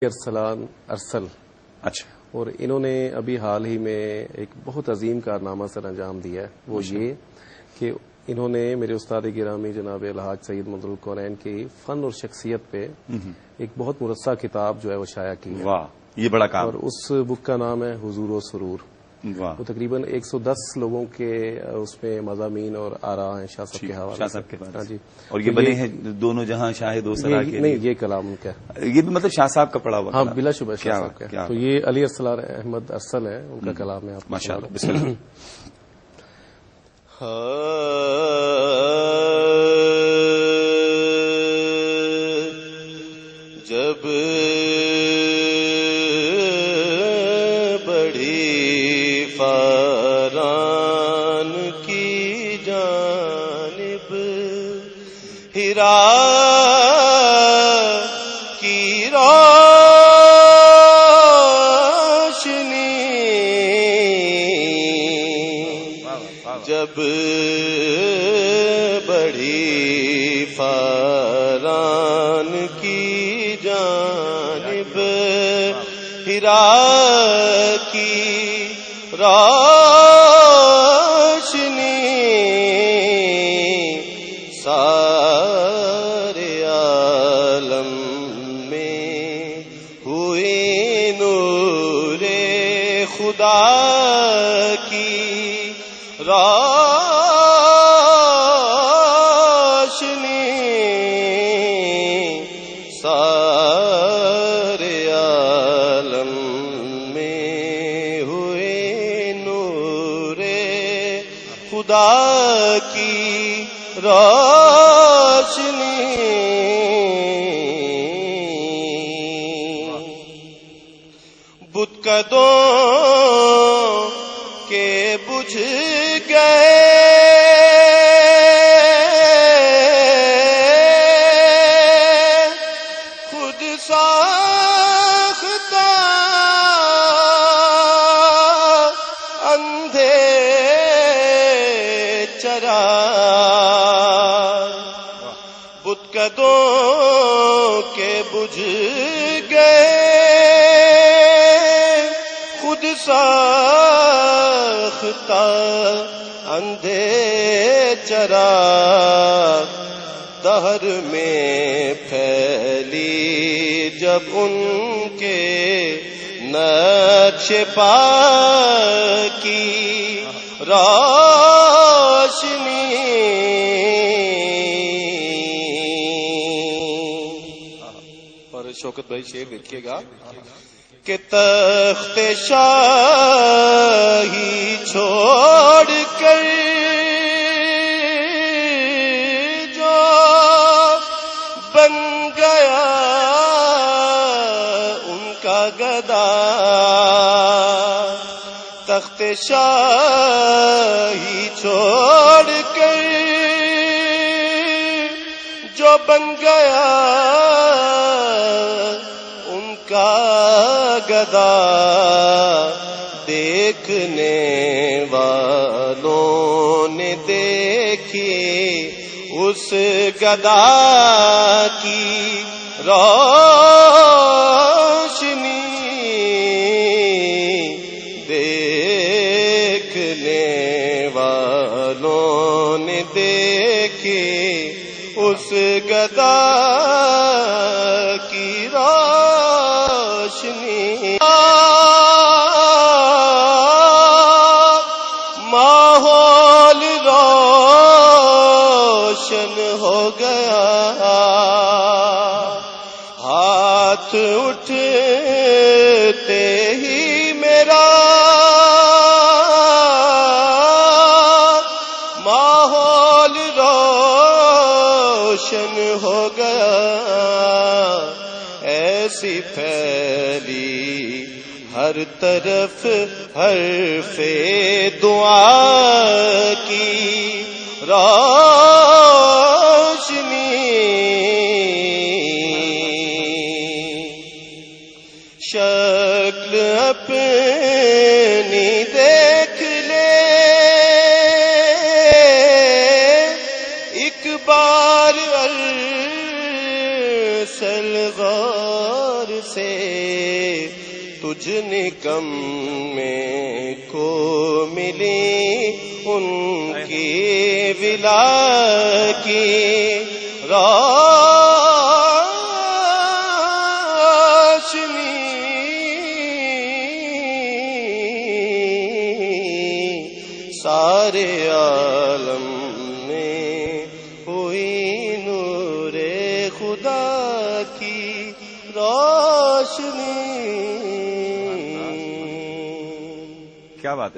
ارسلان ارسل اچھا، اور انہوں نے ابھی حال ہی میں ایک بہت عظیم کارنامہ سر انجام دیا ہے. وہ یہ کہ انہوں نے میرے استاد گرامی جناب الحاج سید منظور الکونین کی فن اور شخصیت پہ ایک بہت مرصع کتاب جو ہے وہ شائع کی ہے. واہ، یہ بڑا کام. اور اس بک کا نام ہے حضور و سرور. واہ، وہ تقریباً 110 لوگوں کے اس میں مضامین اور آراء ہیں شاہ صاحب کے حوالے شاہ سے. صاحب کے پاس. ہاں جی. اور یہ بنے ہیں دونوں جہاں شاہد و سرا کے نہیں یہ کلام ان کا ہے. یہ بھی مطلب شاہ صاحب کا پڑا ہوا. ہاں کلام. بلا شبہ کیا شاہ بات، صاحب کیا کا. تو بات. یہ علی ارسلان احمد ارسل ہے، ان کا کلام ہے. آپ ماشاء اللہ، بسم اللہ. جب بڑھی فاران کی جانب ہیرا کی جب بڑھی فاران کی جانب ہیرا کی روشنی سارے عالم میں ہوئی نور خدا کی سارے عالم میں ہوئے نور خدا کی روشنی. بت کدوں کے بجھ گئے بت کدوں کے بجھ گئے خود ساختہ اندھے چراغ دہر میں پھیلی جب ان کے نقش پا کی روشنی. شوکت بھائی شعر دیکھیے گا کہ تخت شاہی چھوڑ کر جو بن گیا ان کا گدا. تخت شاہی چھوڑ کر جو بن گیا ان کا گدا دیکھنے والوں نے دیکھی اس گدا کی روشنی. دیکھنے والوں نے دیکھی اس گدا کی روشنی. ماحول روشن ہو گیا ہاتھ اٹھتے ہی میرا ماحول روشن ہو گیا. ایسی پھیلی ہر طرف حرف دعا کی روشنی. شکل اپنی دیکھ لے ایک بار ارسل غور سے تجھ نکمے کو ملی ان کی ولا کی روشنی، سارے عالم میں ہوئی نور خدا کی روشنی۔ کیا بات ہے۔